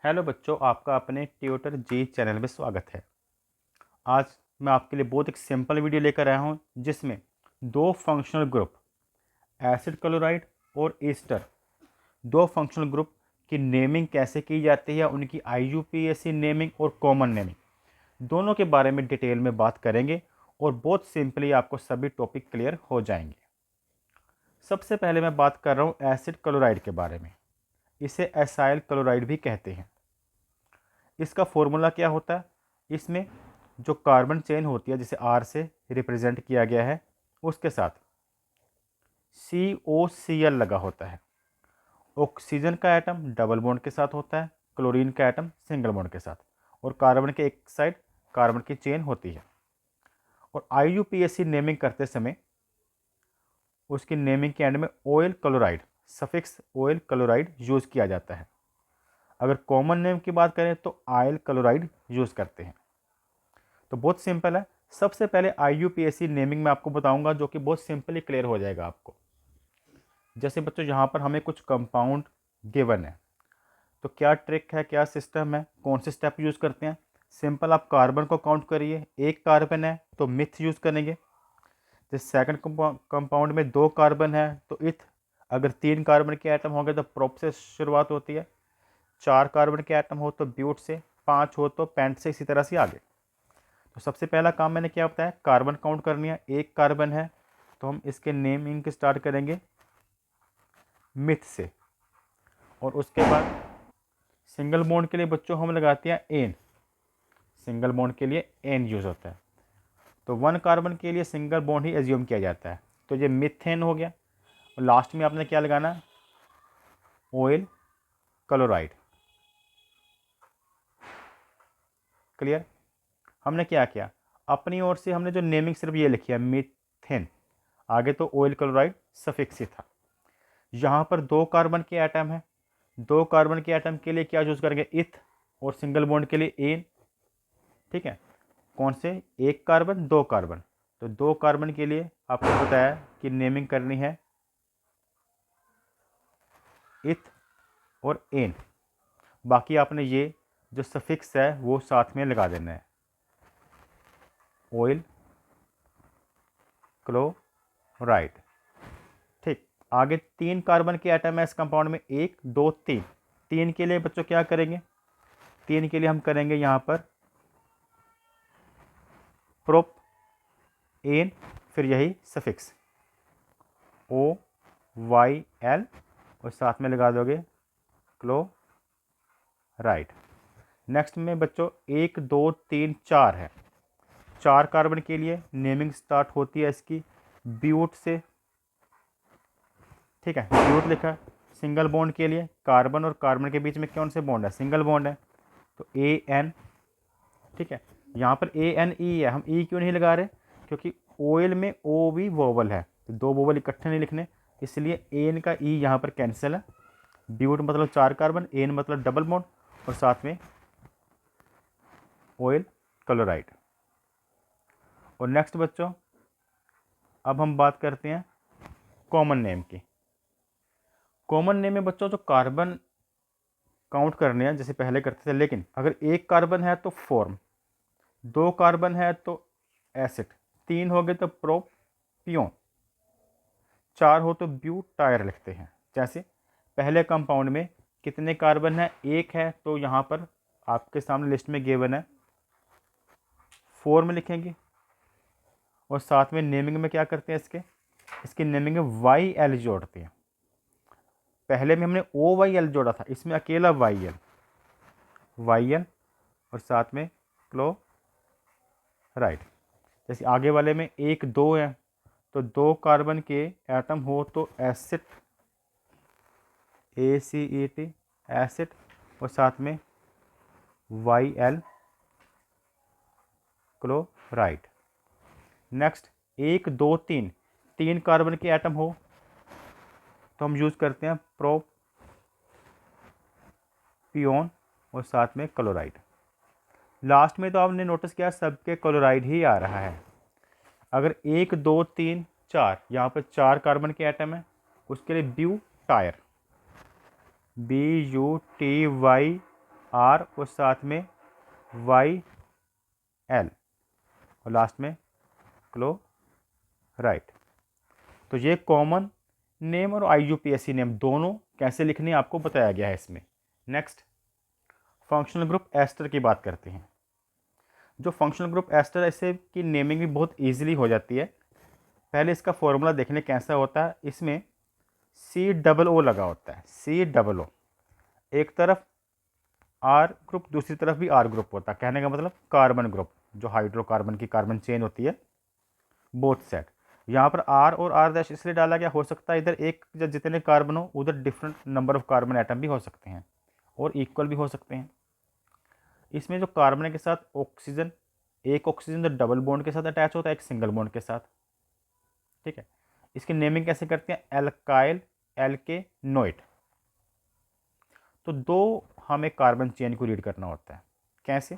Hello बच्चों, आपका अपने ट्यूटर जी चैनल में स्वागत है। आज मैं आपके लिए बहुत एक सिंपल वीडियो लेकर आया हूं जिसमें दो फंक्शनल ग्रुप एसिड क्लोराइड और ईस्टर, दो फंक्शनल ग्रुप की नेमिंग कैसे की जाती है, उनकी आईयूपीएसी नेमिंग और कॉमन नेमिंग दोनों के बारे में डिटेल में बात करेंगे और बहुत सिंपली आपको सभी टॉपिक क्लियर हो जाएंगे। सबसे पहले मैं बात कर रहा हूँ एसिड क्लोराइड के बारे में। इसे एसाइल क्लोराइड भी कहते हैं। इसका फॉर्मूला क्या होता है? इसमें जो कार्बन चेन होती है जिसे आर से रिप्रेजेंट किया गया है उसके साथ COCl लगा होता है। ऑक्सीजन का एटम डबल बॉन्ड के साथ होता है, क्लोरीन का एटम सिंगल बॉन्ड के साथ, और कार्बन के एक साइड कार्बन की चेन होती है। और IUPAC नेमिंग करते समय उसकी नेमिंग के एंड में oil chloride, suffix oil chloride use किया जाता है। अगर कॉमन नेम की बात करें तो आयल क्लोराइड यूज़ करते हैं। तो बहुत सिंपल है। सबसे पहले IUPAC नेमिंग में आपको बताऊंगा जो कि बहुत सिंपली क्लियर हो जाएगा आपको। जैसे बच्चों यहाँ पर हमें कुछ कंपाउंड गिवन है, तो क्या ट्रिक है, क्या सिस्टम है, कौन से स्टेप यूज़ करते हैं? सिंपल, आप कार्बन को काउंट करिए। एक कार्बन है तो मिथ यूज़ करेंगे। जैसे सेकंड कंपाउंड में दो कार्बन है तो इथ। अगर तीन कार्बन के एटम होंगे तो प्रोप से शुरुआत होती है। चार कार्बन के एटम हो तो ब्यूट से, पाँच हो तो पेंट से, इसी तरह से आगे। तो सबसे पहला काम मैंने क्या बताया, कार्बन काउंट करनी है। एक कार्बन है तो हम इसके नेमिंग स्टार्ट करेंगे मिथ से। और उसके बाद सिंगल बॉन्ड के लिए बच्चों हम लगाते हैं एन। सिंगल बॉन्ड के लिए एन यूज़ होता है। तो वन कार्बन के लिए सिंगल बॉन्ड ही एज्यूम किया जाता है। तो ये मिथेन हो गया। और लास्ट में आपने क्या लगाना, ऑयल क्लोराइड। क्लियर? हमने क्या किया, अपनी ओर से हमने जो नेमिंग सिर्फ ये लिखी है मीथेन, आगे तो ऑयल क्लोराइड सफिक्स ही था। यहाँ पर दो कार्बन के एटम है, दो कार्बन के एटम के लिए क्या यूज़ करेंगे, इथ, और सिंगल बॉन्ड के लिए एन। ठीक है, कौन से, एक कार्बन दो कार्बन। तो दो कार्बन के लिए आपको बताया कि नेमिंग करनी है इथ और एन। बाकी आपने ये जो सफिक्स है वो साथ में लगा देना है, ऑयल क्लोराइड। ठीक, आगे तीन कार्बन के एटम है इस कंपाउंड में, एक दो तीन। तीन के लिए बच्चों क्या करेंगे, तीन के लिए हम करेंगे यहाँ पर प्रोप एन, फिर यही सफिक्स OYL, और साथ में लगा दोगे क्लोराइड। नेक्स्ट में बच्चों एक दो तीन चार है। चार कार्बन के लिए नेमिंग स्टार्ट होती है इसकी ब्यूट से। ठीक है, ब्यूट लिखा। सिंगल बॉन्ड के लिए कार्बन और कार्बन के बीच में कौन से बॉन्ड है, सिंगल बॉन्ड है, तो AN। ठीक है, यहाँ पर ANE है। हम ई क्यों नहीं लगा रहे, क्योंकि ऑयल में O भी वोवल है, तो दो वोवल इकट्ठे नहीं लिखने, इसलिए एन का ई यहाँ पर कैंसिल है। ब्यूट मतलब चार कार्बन, एन मतलब डबल बॉन्ड, और साथ में ऑयल क्लोराइड। और नेक्स्ट बच्चों, अब हम बात करते हैं कॉमन नेम की। कॉमन नेम में बच्चों जो कार्बन काउंट करने हैं जैसे पहले करते थे, लेकिन अगर एक कार्बन है तो फॉर्म, दो कार्बन है तो एसिड, तीन हो गए तो प्रोपियोन, चार हो तो ब्यूटायर लिखते हैं। जैसे पहले कंपाउंड में कितने कार्बन है, एक है, तो यहाँ पर आपके सामने लिस्ट में गिवन है, फॉर्म लिखेंगे। और साथ में नेमिंग में क्या करते हैं, इसकी नेमिंग में YL जोड़ते हैं। पहले में हमने OYL जोड़ा था, इसमें अकेला YL और साथ में क्लोराइड। जैसे आगे वाले में एक दो है, तो दो कार्बन के एटम हो तो एसिड, ACET एसिड, और साथ में YL क्लोराइड। नेक्स्ट एक दो तीन, तीन कार्बन के एटम हो तो हम यूज़ करते हैं प्रोपियोन और साथ में क्लोराइड। लास्ट में तो आपने नोटिस किया सबके क्लोराइड ही आ रहा है। अगर एक दो तीन चार, यहाँ पर चार कार्बन के एटम है, उसके लिए ब्यूटायर, BUTYR आर और साथ में वाई एल और लास्ट में क्लोराइड। तो ये कॉमन नेम और IUPAC नेम दोनों कैसे लिखने आपको बताया गया है इसमें। नेक्स्ट फंक्शनल ग्रुप एस्टर की बात करते हैं। जो फंक्शनल ग्रुप एस्टर ऐसे की नेमिंग भी बहुत ईजिली हो जाती है। पहले इसका फॉर्मूला देखने कैसा होता है। इसमें COO लगा होता है, COO। एक तरफ R ग्रुप, दूसरी तरफ भी R ग्रुप होता है। कहने का मतलब कार्बन ग्रुप, जो हाइड्रोकार्बन की कार्बन चेन होती है, बोथ सेट। यहाँ पर R और R डैश इसलिए डाला गया, हो सकता है इधर एक या जितने कार्बन हो उधर different number of carbon atom भी हो सकते हैं और इक्वल भी हो सकते हैं। इसमें जो कार्बन के साथ ऑक्सीजन, एक ऑक्सीजन तो डबल बॉन्ड के साथ अटैच होता है, एक सिंगल बॉन्ड के साथ। ठीक है, इसकी नेमिंग कैसे करते हैं, एल्काइल एल्केनोइड। तो दो हमें कार्बन चेन को रीड करना होता है। कैसे,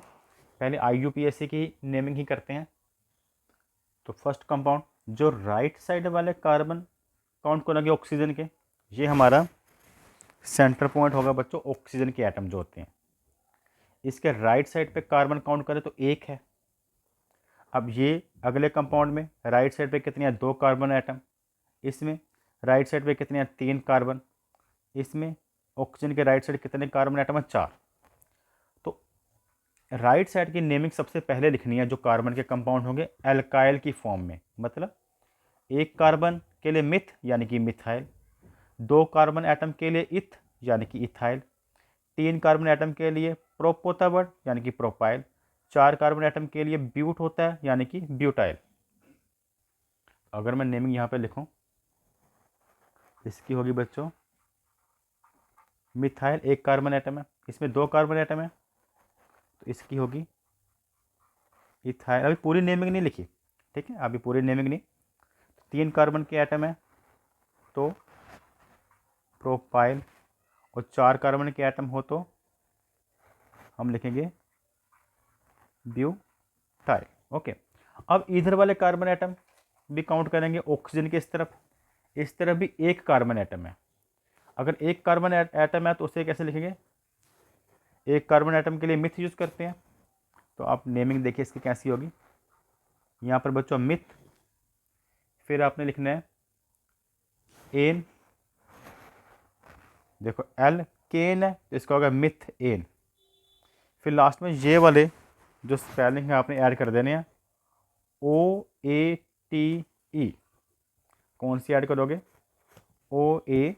पहले IUPAC की नेमिंग ही करते हैं। तो फर्स्ट कंपाउंड, जो राइट साइड वाले कार्बन काउंट करेंगे ऑक्सीजन के, ये हमारा सेंटर पॉइंट होगा बच्चों, ऑक्सीजन के एटम जो होते हैं। इसके राइट साइड पे कार्बन काउंट करें तो एक है। अब ये अगले कंपाउंड में राइट साइड पे कितने हैं, 2 कार्बन एटम। इसमें राइट साइड पे कितने हैं, 3 कार्बन। इसमें ऑक्सीजन के राइट साइड कितने कार्बन एटम है, 4। तो राइट साइड की नेमिंग सबसे पहले लिखनी है जो कार्बन के कंपाउंड होंगे एल्काइल की फॉर्म में। मतलब एक कार्बन के लिए मिथ यानी कि मिथाइल, 2 कार्बन एटम के लिए इथ यानी कि इथाइल, 3 कार्बन एटम के लिए प्रोप होता है वर्ड यानी कि प्रोपाइल, 4 कार्बन एटम के लिए ब्यूट होता है यानी कि ब्यूटाइल। अगर मैं नेमिंग यहाँ पे लिखूँ, इसकी होगी बच्चों मिथाइल, 1 कार्बन एटम है, इसमें 2 कार्बन एटम है, तो इसकी होगी इथाइल। अभी पूरी नेमिंग नहीं लिखी, ठीक है, अभी पूरी नेमिंग नहीं। 3 कार्बन के एटम है तो प्रोपाइल, और 4 कार्बन के एटम हो तो हम लिखेंगे ब्यूटाइल। ओके, अब इधर वाले कार्बन एटम भी काउंट करेंगे ऑक्सीजन के इस तरफ भी 1 कार्बन एटम है। अगर 1 कार्बन एटम है तो उसे कैसे लिखेंगे, 1 कार्बन एटम के लिए मिथ यूज करते हैं। तो आप नेमिंग देखिए इसकी कैसी होगी। यहाँ पर बच्चों मिथ, फिर आपने लिखना है एन, देखो एल केन है तो इसका होगा मिथ एन। फिर लास्ट में ये वाले जो स्पेलिंग है आपने ऐड कर देने हैं, OATE। कौन सी ऐड करोगे, OATE,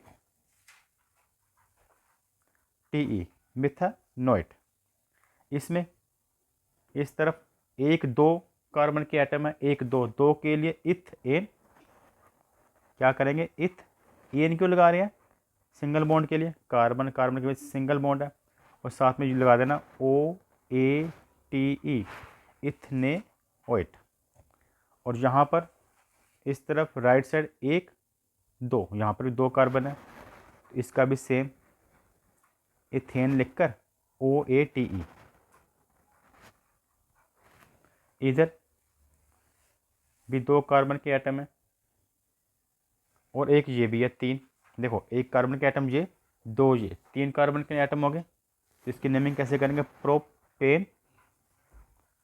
मिथानोइट। इसमें इस तरफ 1 2 कार्बन के एटम है, 1 2 2 के लिए इथ एन। क्या करेंगे, इथ एन क्यों लगा रहे हैं, सिंगल बॉन्ड के लिए, कार्बन कार्बन के बीच सिंगल बॉन्ड है, और साथ में लगा देना OATE, इथनेओइट। और यहाँ पर इस तरफ राइट साइड 1 2, यहाँ पर भी 2 कार्बन है, तो इसका भी सेम इथेन लिखकर OATE। इधर भी 2 कार्बन के एटम है और एक ये भी है 3। देखो 1 कार्बन के एटम ये, 2 ये, 3 कार्बन के एटम हो गए। तो इसकी नेमिंग कैसे करेंगे, प्रोपेन,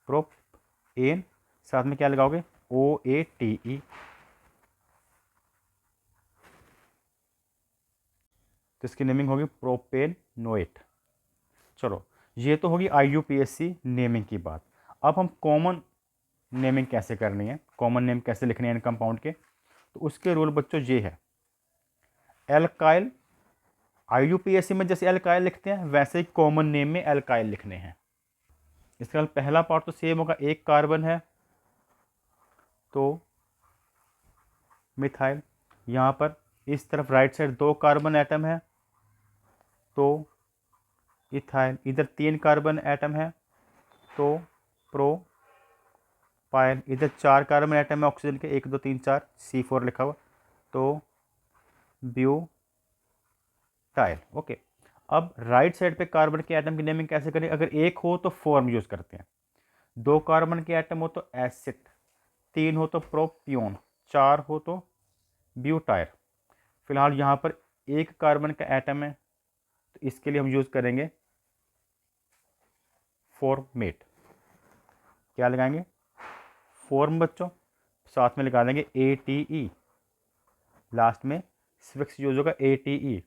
प्रोपेन, साथ में क्या लगाओगे, OATE। तो इसकी नेमिंग होगी प्रोपेनोएट। चलो, ये तो होगी IUPAC नेमिंग की बात। अब हम कॉमन नेमिंग कैसे करनी है, कॉमन नेम कैसे लिखने हैं इन कंपाउंड के, तो उसके रूल बच्चों ये है। एल्काइल, IUPAC में जैसे एल्काइल लिखते हैं वैसे ही कॉमन नेम में एल्काइल लिखने हैं। इसका पहला पार्ट तो सेम होगा, 1 कार्बन है तो मिथाइल, यहाँ पर इस तरफ राइट साइड 2 कार्बन एटम है तो इथाइल, इधर 3 कार्बन एटम है तो प्रोपाइल, इधर 4 कार्बन एटम है ऑक्सीजन के, 1 2 3 4, C4 लिखा हुआ तो ब्यूटाइल। ओके, अब राइट साइड पे कार्बन के एटम की नेमिंग कैसे करें, अगर 1 हो तो फॉर्म यूज करते हैं, 2 कार्बन के एटम हो तो एसिड, 3 हो तो प्रोपियोन, 4 हो तो ब्यूटाइल। फिलहाल यहाँ पर 1 कार्बन का एटम है तो इसके लिए हम यूज करेंगे फॉर्मेट। क्या लगाएंगे? फॉर्म बच्चों, साथ में लगा देंगे ATE, लास्ट में स्विक्स यूज होगा ATE।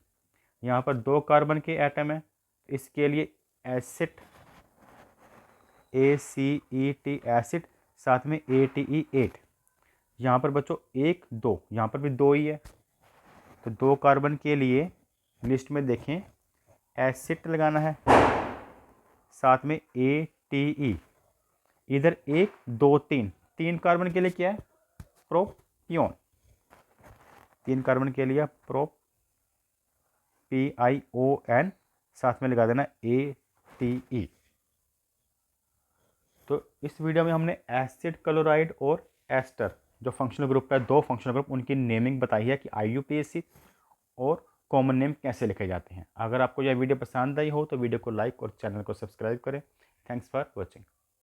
यहाँ पर 2 कार्बन के एटम है, इसके लिए एसिड ACET एसिड, साथ में ATE8। यहाँ पर बच्चों 1 2, यहाँ पर भी 2 ही है, तो 2 कार्बन के लिए लिस्ट में देखें एसिड लगाना है, साथ में ATE। इधर 1 2 3, 3 कार्बन के लिए क्या है? प्रोपियोन। 3 कार्बन के लिए PION, साथ में लगा देना ATE। तो इस वीडियो में हमने एसिड, क्लोराइड और एस्टर जो फंक्शनल ग्रुप है, 2 फंक्शनल ग्रुप, उनकी नेमिंग बताई है कि IUPAC और कॉमन नेम कैसे लिखे जाते हैं। अगर आपको यह वीडियो पसंद आई हो तो वीडियो को लाइक और चैनल को सब्सक्राइब करें। Thanks for watching.